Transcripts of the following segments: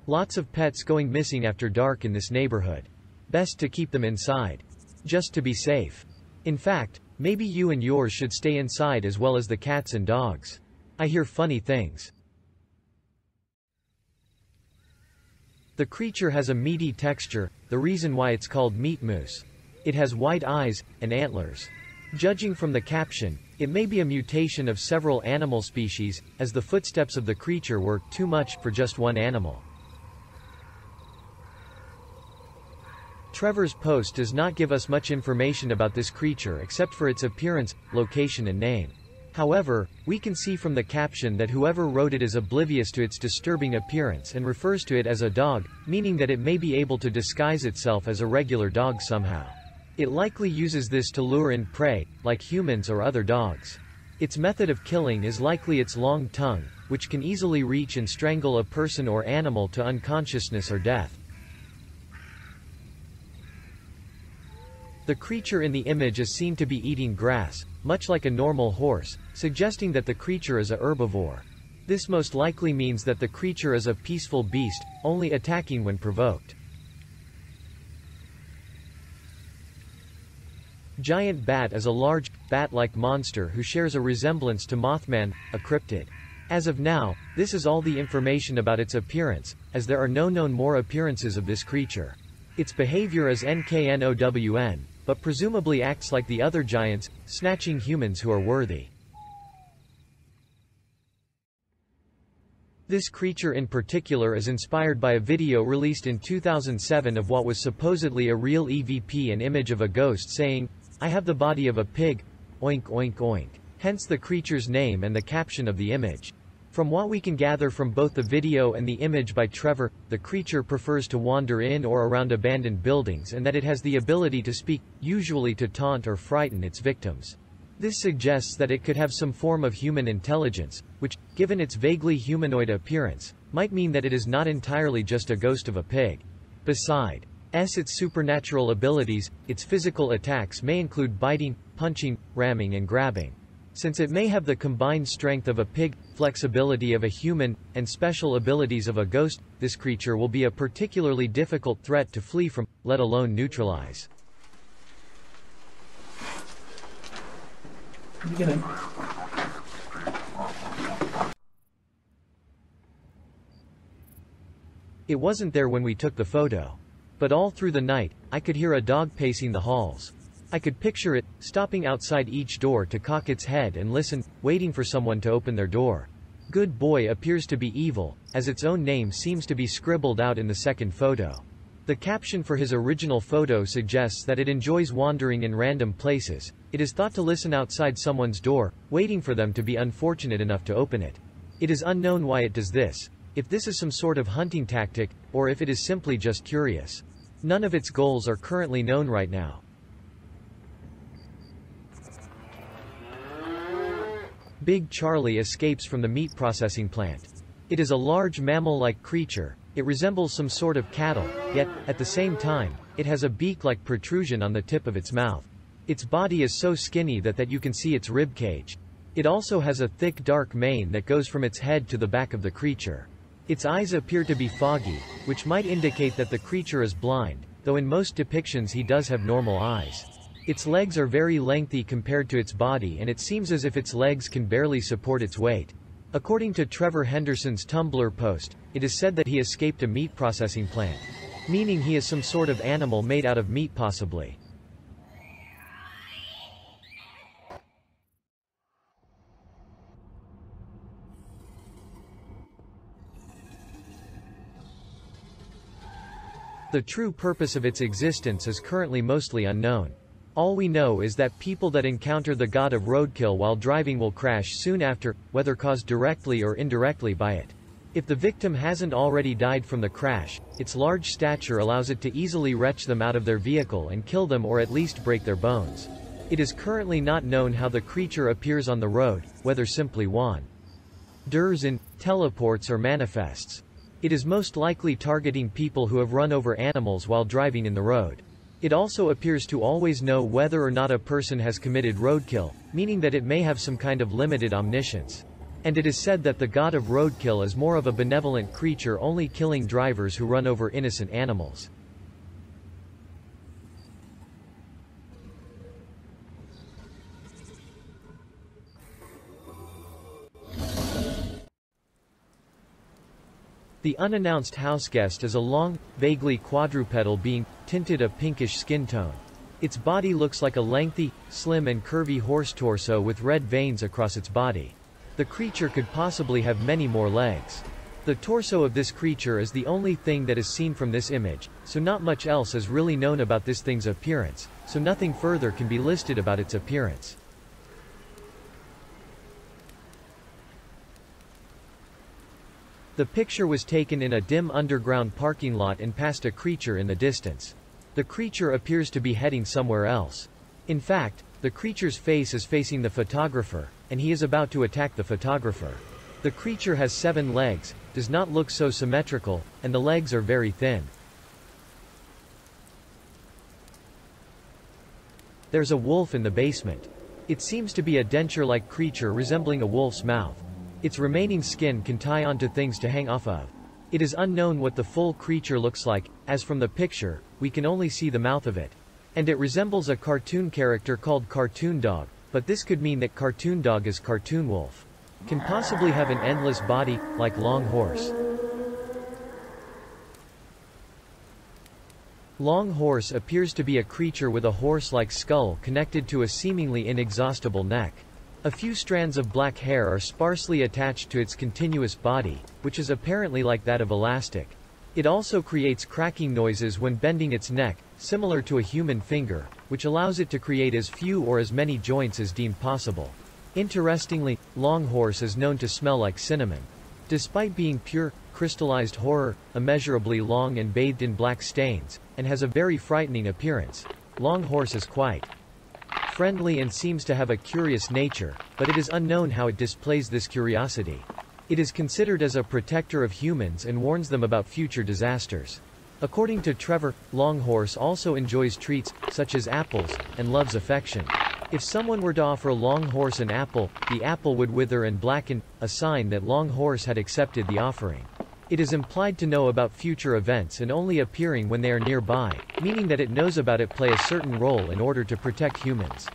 Lots of pets going missing after dark in this neighborhood. Best to keep them inside. Just to be safe. In fact, maybe you and yours should stay inside as well as the cats and dogs. I hear funny things. The creature has a meaty texture, the reason why it's called meat moose. It has white eyes, and antlers. Judging from the caption, it may be a mutation of several animal species, as the footsteps of the creature were too much for just one animal. Trevor's post does not give us much information about this creature except for its appearance, location and name. However, we can see from the caption that whoever wrote it is oblivious to its disturbing appearance and refers to it as a dog, meaning that it may be able to disguise itself as a regular dog somehow. It likely uses this to lure in prey, like humans or other dogs. Its method of killing is likely its long tongue, which can easily reach and strangle a person or animal to unconsciousness or death. The creature in the image is seen to be eating grass, much like a normal horse, suggesting that the creature is a herbivore. This most likely means that the creature is a peaceful beast, only attacking when provoked. Giant bat is a large, bat-like monster who shares a resemblance to Mothman, a cryptid. As of now, this is all the information about its appearance, as there are no known more appearances of this creature. Its behavior is nknown, but presumably acts like the other giants, snatching humans who are worthy. This creature in particular is inspired by a video released in 2007 of what was supposedly a real EVP, an image of a ghost saying, "I have the body of a pig, oink oink oink." Hence the creature's name and the caption of the image. From what we can gather from both the video and the image by Trevor, the creature prefers to wander in or around abandoned buildings and that it has the ability to speak, usually to taunt or frighten its victims. This suggests that it could have some form of human intelligence, which, given its vaguely humanoid appearance, might mean that it is not entirely just a ghost of a pig. Besides its supernatural abilities, its physical attacks may include biting, punching, ramming and grabbing. Since it may have the combined strength of a pig, flexibility of a human, and special abilities of a ghost, this creature will be a particularly difficult threat to flee from, let alone neutralize. Get in. It wasn't there when we took the photo. But all through the night, I could hear a dog pacing the halls. I could picture it, stopping outside each door to cock its head and listen, waiting for someone to open their door. Good boy appears to be evil, as its own name seems to be scribbled out in the second photo. The caption for his original photo suggests that it enjoys wandering in random places. It is thought to listen outside someone's door, waiting for them to be unfortunate enough to open it. It is unknown why it does this, if this is some sort of hunting tactic, or if it is simply just curious. None of its goals are currently known right now. Big Charlie escapes from the meat processing plant. It is a large mammal-like creature. It resembles some sort of cattle, yet, at the same time, it has a beak-like protrusion on the tip of its mouth. Its body is so skinny that you can see its rib cage. It also has a thick dark mane that goes from its head to the back of the creature. Its eyes appear to be foggy, which might indicate that the creature is blind, though in most depictions he does have normal eyes. Its legs are very lengthy compared to its body, and it seems as if its legs can barely support its weight. According to Trevor Henderson's Tumblr post, it is said that he escaped a meat processing plant, meaning he is some sort of animal made out of meat possibly. The true purpose of its existence is currently mostly unknown. All we know is that people that encounter the god of roadkill while driving will crash soon after, whether caused directly or indirectly by it. If the victim hasn't already died from the crash, its large stature allows it to easily wrench them out of their vehicle and kill them or at least break their bones. It is currently not known how the creature appears on the road, whether simply wanders in, teleports or manifests. It is most likely targeting people who have run over animals while driving in the road. It also appears to always know whether or not a person has committed roadkill, meaning that it may have some kind of limited omniscience. And it is said that the god of roadkill is more of a benevolent creature, only killing drivers who run over innocent animals. The unannounced houseguest is a long, vaguely quadrupedal being, tinted a pinkish skin tone. Its body looks like a lengthy, slim and curvy horse torso with red veins across its body. The creature could possibly have many more legs. The torso of this creature is the only thing that is seen from this image, so not much else is really known about this thing's appearance, so nothing further can be listed about its appearance. The picture was taken in a dim underground parking lot and past a creature in the distance. The creature appears to be heading somewhere else. In fact, the creature's face is facing the photographer, and he is about to attack the photographer. The creature has 7 legs, does not look so symmetrical, and the legs are very thin. There's a wolf in the basement. It seems to be a denture-like creature resembling a wolf's mouth. Its remaining skin can tie onto things to hang off of. It is unknown what the full creature looks like, as from the picture, we can only see the mouth of it. And it resembles a cartoon character called Cartoon Dog, but this could mean that Cartoon Dog is Cartoon Wolf. Can possibly have an endless body, like Long Horse. Long Horse appears to be a creature with a horse-like skull connected to a seemingly inexhaustible neck. A few strands of black hair are sparsely attached to its continuous body, which is apparently like that of elastic. It also creates cracking noises when bending its neck, similar to a human finger, which allows it to create as few or as many joints as deemed possible. Interestingly, Long Horse is known to smell like cinnamon. Despite being pure, crystallized horror, immeasurably long and bathed in black stains, and has a very frightening appearance, Long Horse is quite friendly and seems to have a curious nature, but it is unknown how it displays this curiosity. It is considered as a protector of humans and warns them about future disasters. According to Trevor, Long Horse also enjoys treats, such as apples, and loves affection. If someone were to offer Long Horse an apple, the apple would wither and blacken, a sign that Long Horse had accepted the offering. It is implied to know about future events and only appearing when they are nearby, meaning that it knows about it play a certain role in order to protect humans.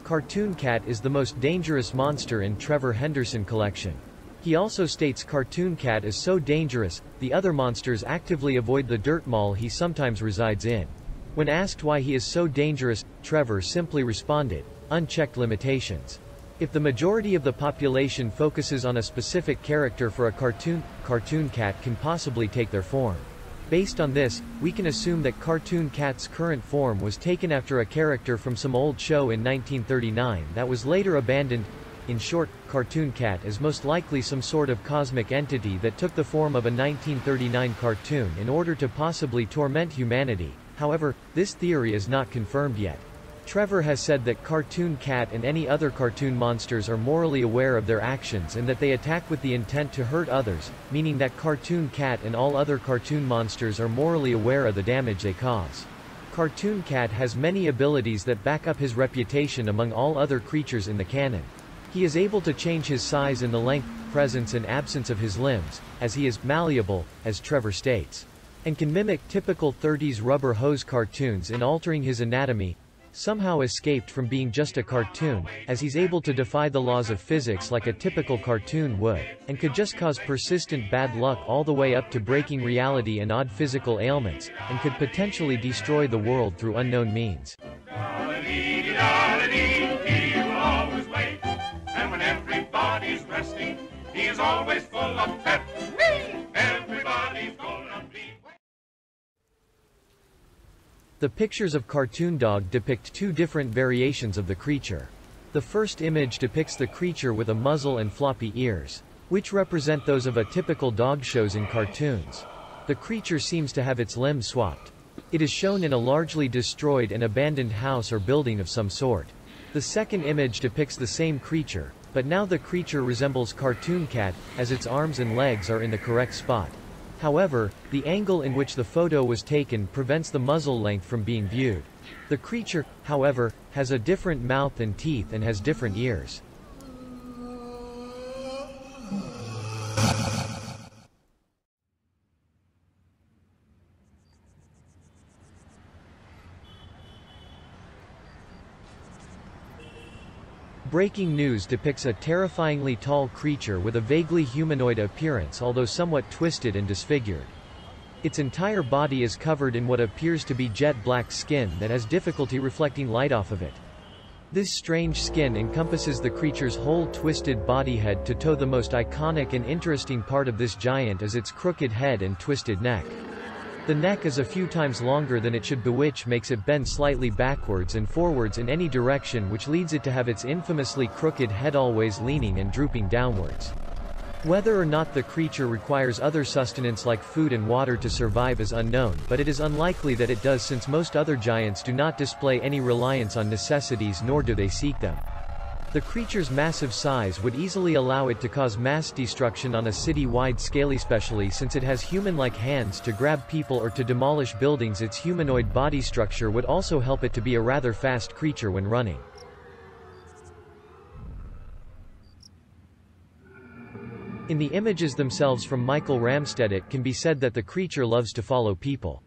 Cartoon Cat is the most dangerous monster in Trevor Henderson collection. He also states Cartoon Cat is so dangerous, the other monsters actively avoid the dirt mall he sometimes resides in. When asked why he is so dangerous, Trevor simply responded, "Unchecked limitations." If the majority of the population focuses on a specific character for a Cartoon Cat can possibly take their form. Based on this, we can assume that Cartoon Cat's current form was taken after a character from some old show in 1939 that was later abandoned. In short, Cartoon Cat is most likely some sort of cosmic entity that took the form of a 1939 cartoon in order to possibly torment humanity. However, this theory is not confirmed yet. Trevor has said that Cartoon Cat and any other cartoon monsters are morally aware of their actions and that they attack with the intent to hurt others, meaning that Cartoon Cat and all other cartoon monsters are morally aware of the damage they cause. Cartoon Cat has many abilities that back up his reputation among all other creatures in the canon. He is able to change his size and the length, presence and absence of his limbs, as he is malleable, as Trevor states, and can mimic typical 30s rubber hose cartoons in altering his anatomy, somehow escaped from being just a cartoon, as he's able to defy the laws of physics like a typical cartoon would, and could just cause persistent bad luck all the way up to breaking reality and odd physical ailments, and could potentially destroy the world through unknown means. And when everybody's resting, he is always full of pep. Everybody's gonna be. The pictures of Cartoon Dog depict two different variations of the creature. The first image depicts the creature with a muzzle and floppy ears, which represent those of a typical dog shows in cartoons. The creature seems to have its limbs swapped. It is shown in a largely destroyed and abandoned house or building of some sort. The second image depicts the same creature, but now the creature resembles Cartoon Cat, as its arms and legs are in the correct spot. However, the angle in which the photo was taken prevents the muzzle length from being viewed. The creature, however, has a different mouth and teeth and has different ears. Breaking news depicts a terrifyingly tall creature with a vaguely humanoid appearance, although somewhat twisted and disfigured. Its entire body is covered in what appears to be jet black skin that has difficulty reflecting light off of it. This strange skin encompasses the creature's whole twisted body head to toe. The most iconic and interesting part of this giant is its crooked head and twisted neck. The neck is a few times longer than it should be, which makes it bend slightly backwards and forwards in any direction, which leads it to have its infamously crooked head always leaning and drooping downwards. Whether or not the creature requires other sustenance like food and water to survive is unknown, but it is unlikely that it does, since most other giants do not display any reliance on necessities, nor do they seek them. The creature's massive size would easily allow it to cause mass destruction on a city-wide scale, especially since it has human-like hands to grab people or to demolish buildings. Its humanoid body structure would also help it to be a rather fast creature when running. In the images themselves from Michael Ramstead, it can be said that the creature loves to follow people.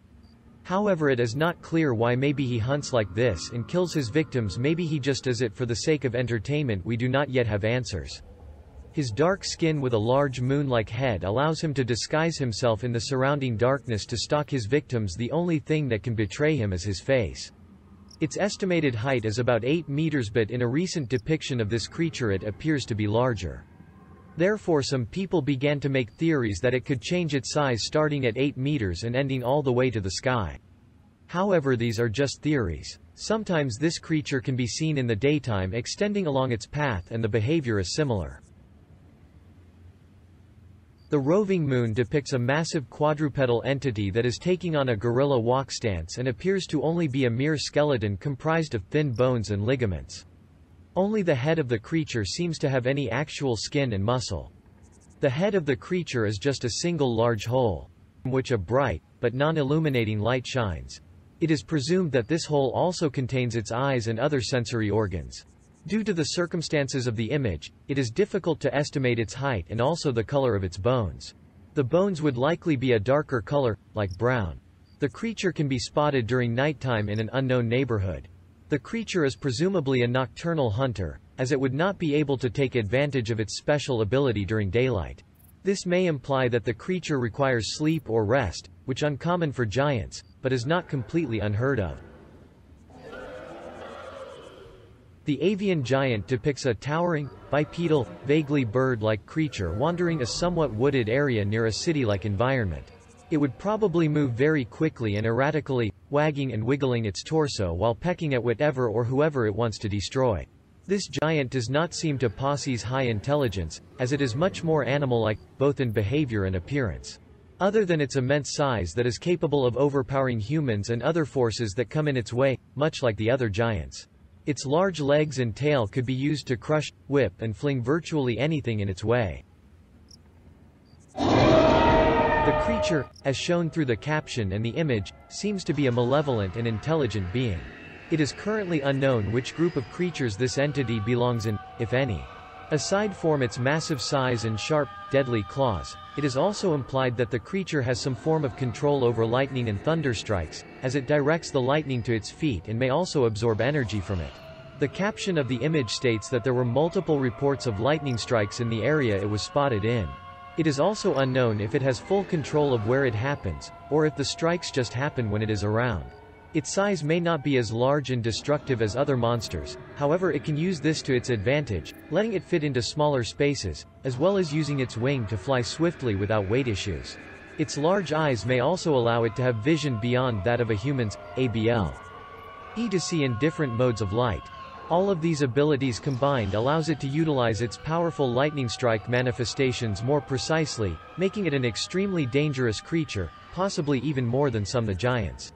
However, it is not clear why. Maybe he hunts like this and kills his victims, maybe he just does it for the sake of entertainment. We do not yet have answers. His dark skin with a large moon-like head allows him to disguise himself in the surrounding darkness to stalk his victims. The only thing that can betray him is his face. Its estimated height is about 8 meters, but in a recent depiction of this creature it appears to be larger. Therefore, some people began to make theories that it could change its size starting at 8 meters and ending all the way to the sky. However, these are just theories. Sometimes this creature can be seen in the daytime extending along its path, and the behavior is similar. The roving moon depicts a massive quadrupedal entity that is taking on a gorilla walk stance and appears to only be a mere skeleton comprised of thin bones and ligaments. Only the head of the creature seems to have any actual skin and muscle. The head of the creature is just a single large hole, from which a bright, but non-illuminating light shines. It is presumed that this hole also contains its eyes and other sensory organs. Due to the circumstances of the image, it is difficult to estimate its height and also the color of its bones. The bones would likely be a darker color, like brown. The creature can be spotted during nighttime in an unknown neighborhood. The creature is presumably a nocturnal hunter, as it would not be able to take advantage of its special ability during daylight. This may imply that the creature requires sleep or rest, which is uncommon for giants, but is not completely unheard of. The avian giant depicts a towering, bipedal, vaguely bird-like creature wandering a somewhat wooded area near a city-like environment. It would probably move very quickly and erratically, wagging and wiggling its torso while pecking at whatever or whoever it wants to destroy. This giant does not seem to possess high intelligence, as it is much more animal-like, both in behavior and appearance. Other than its immense size that is capable of overpowering humans and other forces that come in its way, much like the other giants. Its large legs and tail could be used to crush, whip and fling virtually anything in its way. The creature, as shown through the caption and the image, seems to be a malevolent and intelligent being. It is currently unknown which group of creatures this entity belongs in, if any. Aside from its massive size and sharp, deadly claws, it is also implied that the creature has some form of control over lightning and thunder strikes, as it directs the lightning to its feet and may also absorb energy from it. The caption of the image states that there were multiple reports of lightning strikes in the area it was spotted in. It is also unknown if it has full control of where it happens, or if the strikes just happen when it is around. Its size may not be as large and destructive as other monsters, however it can use this to its advantage, letting it fit into smaller spaces, as well as using its wing to fly swiftly without weight issues. Its large eyes may also allow it to have vision beyond that of a human's, able. To see in different modes of light. All of these abilities combined allows it to utilize its powerful lightning strike manifestations more precisely, making it an extremely dangerous creature, possibly even more than some of the giants.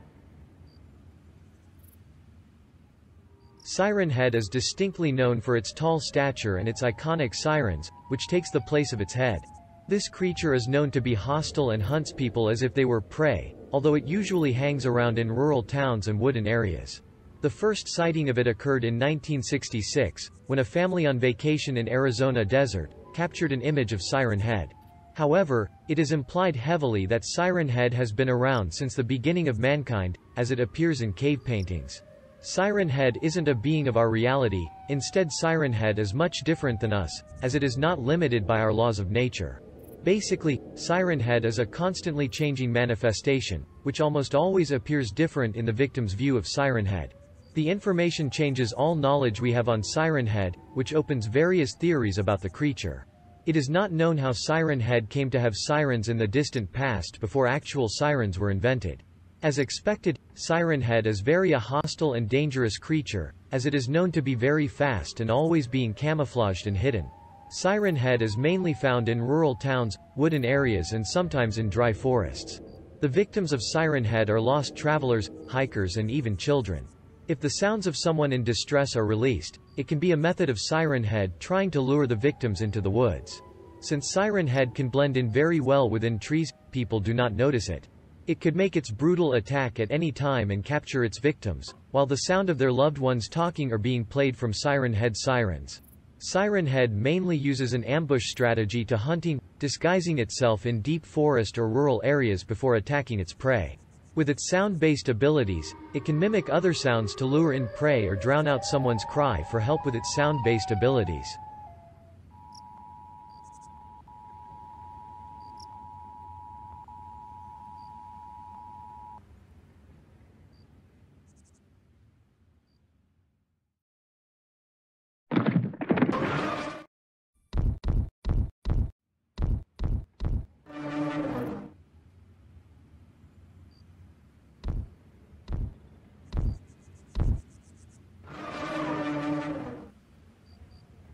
Siren Head is distinctly known for its tall stature and its iconic sirens, which takes the place of its head. This creature is known to be hostile and hunts people as if they were prey, although it usually hangs around in rural towns and wooded areas. The first sighting of it occurred in 1966, when a family on vacation in Arizona desert captured an image of Siren Head. However, it is implied heavily that Siren Head has been around since the beginning of mankind, as it appears in cave paintings. Siren Head isn't a being of our reality, instead Siren Head is much different than us, as it is not limited by our laws of nature. Basically, Siren Head is a constantly changing manifestation, which almost always appears different in the victim's view of Siren Head. The information changes all knowledge we have on Siren Head, which opens various theories about the creature. It is not known how Siren Head came to have sirens in the distant past before actual sirens were invented. As expected, Siren Head is very a hostile and dangerous creature, as it is known to be very fast and always being camouflaged and hidden. Siren Head is mainly found in rural towns, wooden areas and sometimes in dry forests. The victims of Siren Head are lost travelers, hikers and even children. If the sounds of someone in distress are released, it can be a method of Siren Head trying to lure the victims into the woods. Since Siren Head can blend in very well within trees, people do not notice it. It could make its brutal attack at any time and capture its victims, while the sound of their loved ones talking are being played from Siren Head sirens. Siren Head mainly uses an ambush strategy to hunting, disguising itself in deep forest or rural areas before attacking its prey. With its sound-based abilities, it can mimic other sounds to lure in prey or drown out someone's cry for help with its sound-based abilities.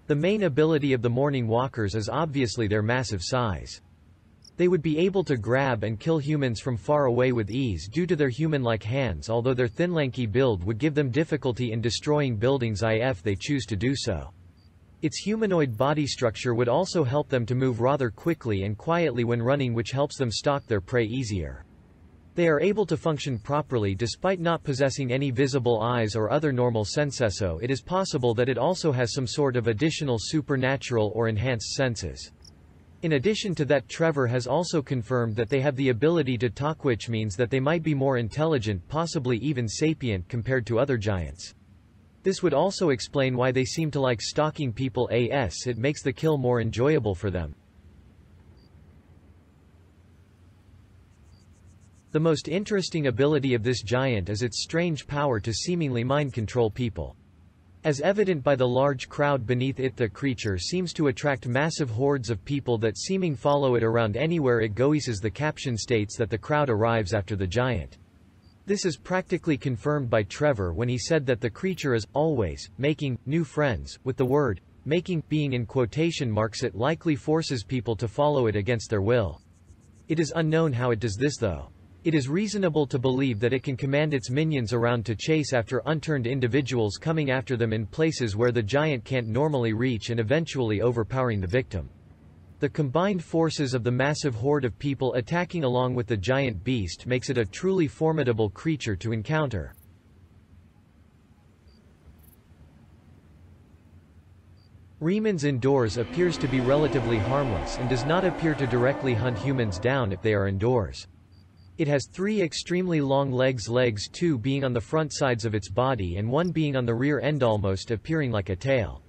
The main ability of the morning walkers is obviously their massive size. They would be able to grab and kill humans from far away with ease due to their human-like hands, although their thin lanky build would give them difficulty in destroying buildings if they choose to do so. Its humanoid body structure would also help them to move rather quickly and quietly when running, which helps them stalk their prey easier. They are able to function properly despite not possessing any visible eyes or other normal senses, so it is possible that it also has some sort of additional supernatural or enhanced senses. In addition to that, Trevor has also confirmed that they have the ability to talk, which means that they might be more intelligent, possibly even sapient compared to other giants. This would also explain why they seem to like stalking people, as it makes the kill more enjoyable for them. The most interesting ability of this giant is its strange power to seemingly mind control people. As evident by the large crowd beneath it, the creature seems to attract massive hordes of people that seeming follow it around anywhere it goes, as the caption states that the crowd arrives after the giant. This is practically confirmed by Trevor when he said that the creature is always making new friends, with the word making being in quotation marks. It likely forces people to follow it against their will. It is unknown how it does this, though. It is reasonable to believe that it can command its minions around to chase after unturned individuals coming after them in places where the giant can't normally reach, and eventually overpowering the victim. The combined forces of the massive horde of people attacking along with the giant beast makes it a truly formidable creature to encounter. Remans indoors appears to be relatively harmless and does not appear to directly hunt humans down if they are indoors. It has 3 extremely long legs 2 being on the front sides of its body and 1 being on the rear end, almost appearing like a tail.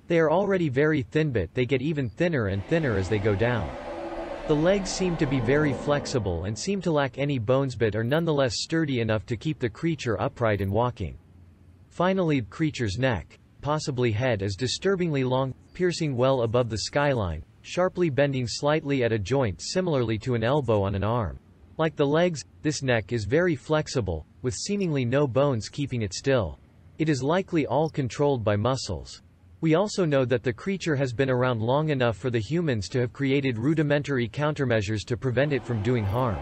They are already very thin, but they get even thinner and thinner as they go down. The legs seem to be very flexible and seem to lack any bones, but are nonetheless sturdy enough to keep the creature upright and walking. Finally, the creature's neck, possibly head, is disturbingly long, piercing well above the skyline, sharply bending slightly at a joint similarly to an elbow on an arm. Like the legs, this neck is very flexible, with seemingly no bones keeping it still. It is likely all controlled by muscles. We also know that the creature has been around long enough for the humans to have created rudimentary countermeasures to prevent it from doing harm.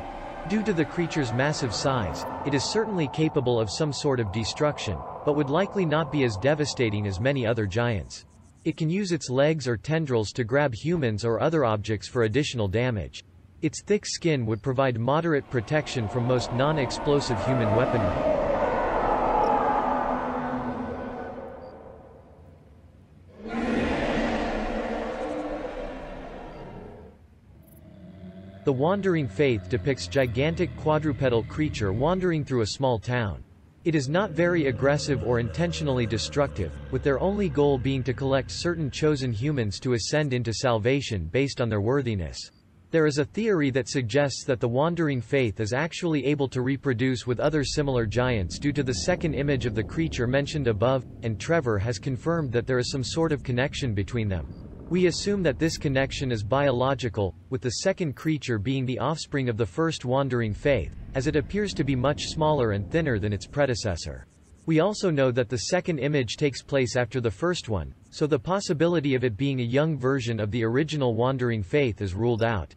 Due to the creature's massive size, it is certainly capable of some sort of destruction, but would likely not be as devastating as many other giants. It can use its legs or tendrils to grab humans or other objects for additional damage. Its thick skin would provide moderate protection from most non-explosive human weaponry. The Wandering Faith depicts gigantic quadrupedal creature wandering through a small town. It is not very aggressive or intentionally destructive, with their only goal being to collect certain chosen humans to ascend into salvation based on their worthiness. There is a theory that suggests that the Wandering Faith is actually able to reproduce with other similar giants due to the second image of the creature mentioned above, and Trevor has confirmed that there is some sort of connection between them. We assume that this connection is biological, with the second creature being the offspring of the first Wandering Faith, as it appears to be much smaller and thinner than its predecessor. We also know that the second image takes place after the first one, so the possibility of it being a young version of the original Wandering Faith is ruled out.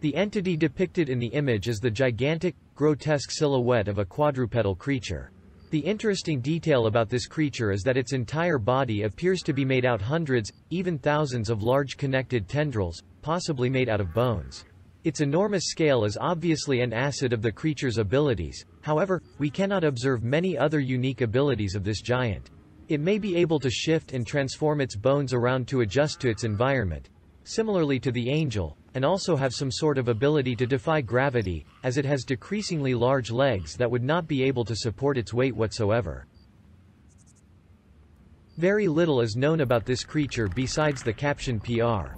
The entity depicted in the image is the gigantic, grotesque silhouette of a quadrupedal creature. The interesting detail about this creature is that its entire body appears to be made out hundreds, even thousands of large connected tendrils, possibly made out of bones. Its enormous scale is obviously an asset of the creature's abilities, however, we cannot observe many other unique abilities of this giant. It may be able to shift and transform its bones around to adjust to its environment, similarly to the angel, and also have some sort of ability to defy gravity, as it has decreasingly large legs that would not be able to support its weight whatsoever. Very little is known about this creature besides the caption PR.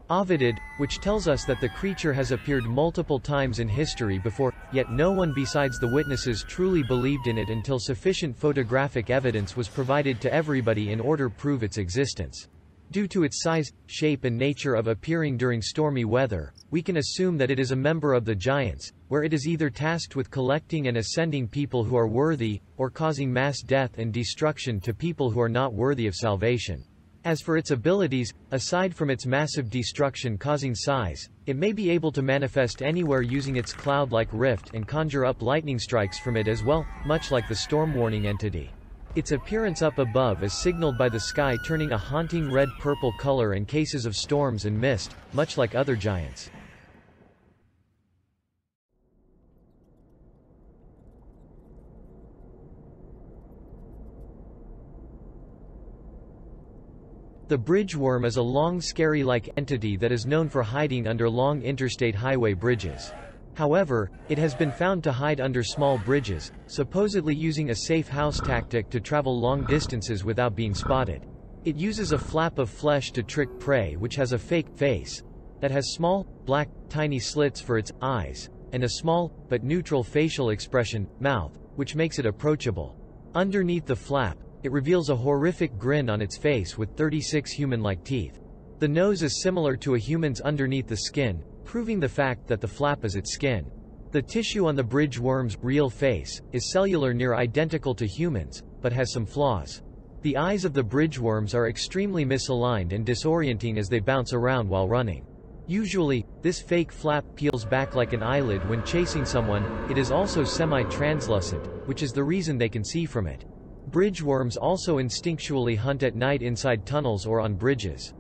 Ovided, which tells us that the creature has appeared multiple times in history before, yet no one besides the witnesses truly believed in it until sufficient photographic evidence was provided to everybody in order to prove its existence. Due to its size, shape and nature of appearing during stormy weather, we can assume that it is a member of the giants, where it is either tasked with collecting and ascending people who are worthy, or causing mass death and destruction to people who are not worthy of salvation. As for its abilities, aside from its massive destruction-causing size, it may be able to manifest anywhere using its cloud-like rift and conjure up lightning strikes from it as well, much like the storm warning entity. Its appearance up above is signaled by the sky turning a haunting red-purple color in cases of storms and mist, much like other giants. The bridgeworm is a long scary-like entity that is known for hiding under long interstate highway bridges. However, it has been found to hide under small bridges, supposedly using a safe house tactic to travel long distances without being spotted. It uses a flap of flesh to trick prey which has a fake face that has small, black, tiny slits for its eyes, and a small, but neutral facial expression, mouth, which makes it approachable. Underneath the flap, it reveals a horrific grin on its face with 36 human-like teeth. The nose is similar to a human's underneath the skin, proving the fact that the flap is its skin. The tissue on the bridgeworm's real face is cellular near identical to humans, but has some flaws. The eyes of the bridgeworms are extremely misaligned and disorienting as they bounce around while running. Usually, this fake flap peels back like an eyelid when chasing someone. It is also semi-translucent, which is the reason they can see from it. Bridgeworms also instinctually hunt at night inside tunnels or on bridges.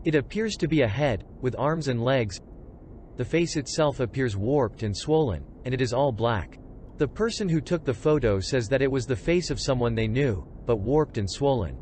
It appears to be a head, with arms and legs. The face itself appears warped and swollen, and it is all black. The person who took the photo says that it was the face of someone they knew, but warped and swollen.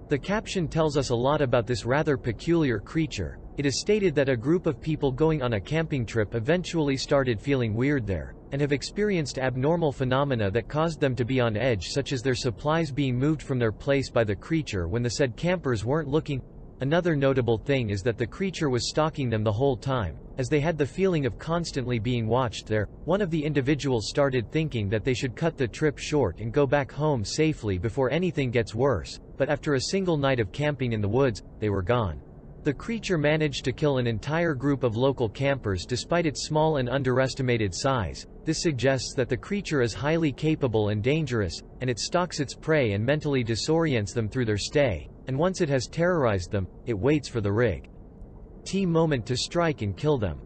The caption tells us a lot about this rather peculiar creature. It is stated that a group of people going on a camping trip eventually started feeling weird there, and have experienced abnormal phenomena that caused them to be on edge, such as their supplies being moved from their place by the creature when the said campers weren't looking. Another notable thing is that the creature was stalking them the whole time, as they had the feeling of constantly being watched there. One of the individuals started thinking that they should cut the trip short and go back home safely before anything gets worse, but after a single night of camping in the woods, they were gone. The creature managed to kill an entire group of local campers despite its small and underestimated size. This suggests that the creature is highly capable and dangerous, and it stalks its prey and mentally disorients them through their stay, and once it has terrorized them, it waits for the rig T moment to strike and kill them.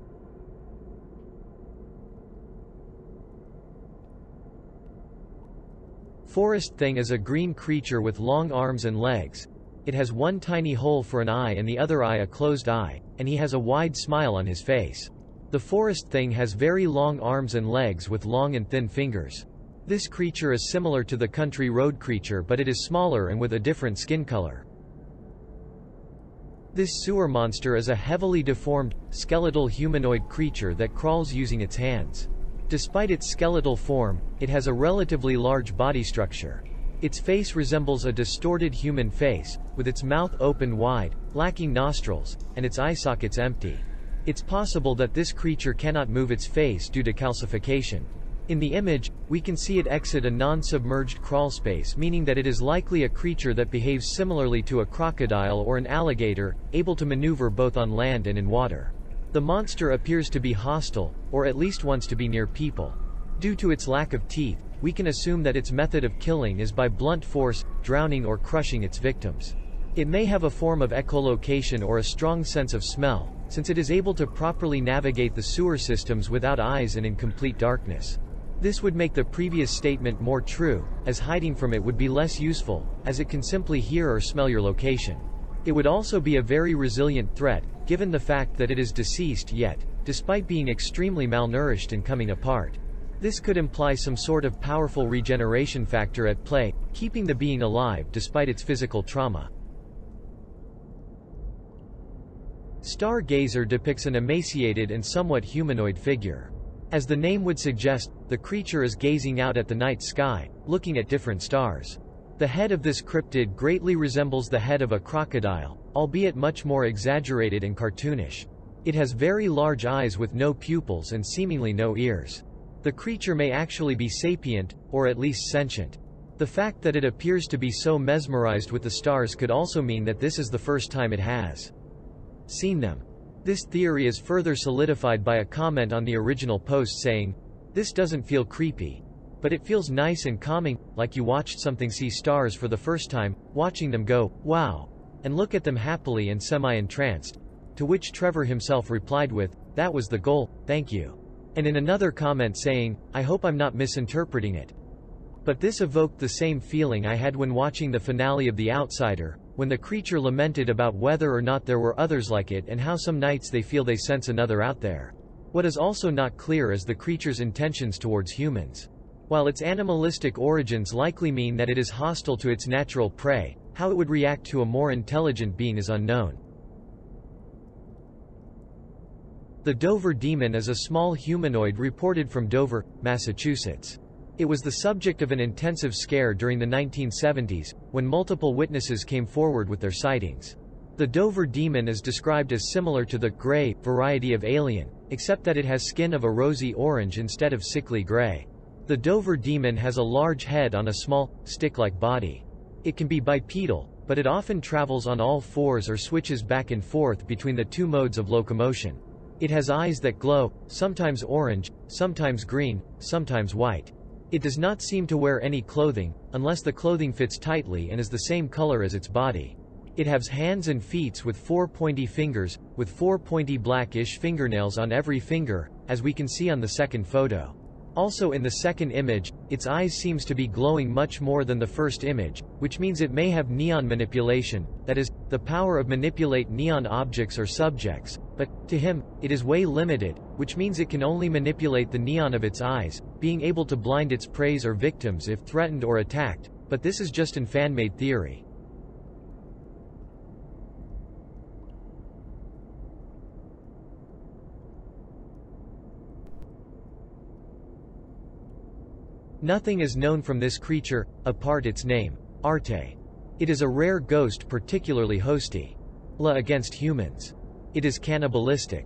Forest thing is a green creature with long arms and legs. It has one tiny hole for an eye and the other eye a closed eye, and he has a wide smile on his face. The forest thing has very long arms and legs with long and thin fingers. This creature is similar to the country road creature, but it is smaller and with a different skin color. This sewer monster is a heavily deformed, skeletal humanoid creature that crawls using its hands. Despite its skeletal form, it has a relatively large body structure. Its face resembles a distorted human face, with its mouth open wide, lacking nostrils, and its eye sockets empty. It's possible that this creature cannot move its face due to calcification. In the image, we can see it exit a non-submerged crawlspace, meaning that it is likely a creature that behaves similarly to a crocodile or an alligator, able to maneuver both on land and in water. The monster appears to be hostile, or at least wants to be near people. Due to its lack of teeth, we can assume that its method of killing is by blunt force, drowning or crushing its victims. It may have a form of echolocation or a strong sense of smell, since it is able to properly navigate the sewer systems without eyes and in complete darkness. This would make the previous statement more true, as hiding from it would be less useful, as it can simply hear or smell your location. It would also be a very resilient threat, given the fact that it is deceased yet, despite being extremely malnourished and coming apart. This could imply some sort of powerful regeneration factor at play, keeping the being alive despite its physical trauma. Stargazer depicts an emaciated and somewhat humanoid figure. As the name would suggest, the creature is gazing out at the night sky, looking at different stars. The head of this cryptid greatly resembles the head of a crocodile, albeit much more exaggerated and cartoonish. It has very large eyes with no pupils and seemingly no ears. The creature may actually be sapient, or at least sentient. The fact that it appears to be so mesmerized with the stars could also mean that this is the first time it has seen them. This theory is further solidified by a comment on the original post saying, "This doesn't feel creepy. But it feels nice and calming, like you watched something see stars for the first time, watching them go, wow, and look at them happily and semi-entranced." To which Trevor himself replied with, "That was the goal, thank you." And in another comment saying, "I hope I'm not misinterpreting it. But this evoked the same feeling I had when watching the finale of The Outsider, when the creature lamented about whether or not there were others like it and how some nights they feel they sense another out there." What is also not clear is the creature's intentions towards humans. While its animalistic origins likely mean that it is hostile to its natural prey, how it would react to a more intelligent being is unknown. The Dover Demon is a small humanoid reported from Dover, Massachusetts. It was the subject of an intensive scare during the 1970s, when multiple witnesses came forward with their sightings. The Dover Demon is described as similar to the gray variety of alien, except that it has skin of a rosy orange instead of sickly gray. The Dover Demon has a large head on a small, stick-like body. It can be bipedal, but it often travels on all fours or switches back and forth between the two modes of locomotion. It has eyes that glow, sometimes orange, sometimes green, sometimes white. It does not seem to wear any clothing, unless the clothing fits tightly and is the same color as its body. It has hands and feet with 4 pointy fingers, with 4 pointy blackish fingernails on every finger, as we can see on the second photo. Also in the second image, its eyes seems to be glowing much more than the first image, which means it may have neon manipulation, that is, the power of manipulate neon objects or subjects, but, to him, it is way limited, which means it can only manipulate the neon of its eyes, being able to blind its prey or victims if threatened or attacked, but this is just an fan-made theory. Nothing is known from this creature, apart its name, Arte. It is a rare ghost, particularly hosty. against humans. It is cannibalistic.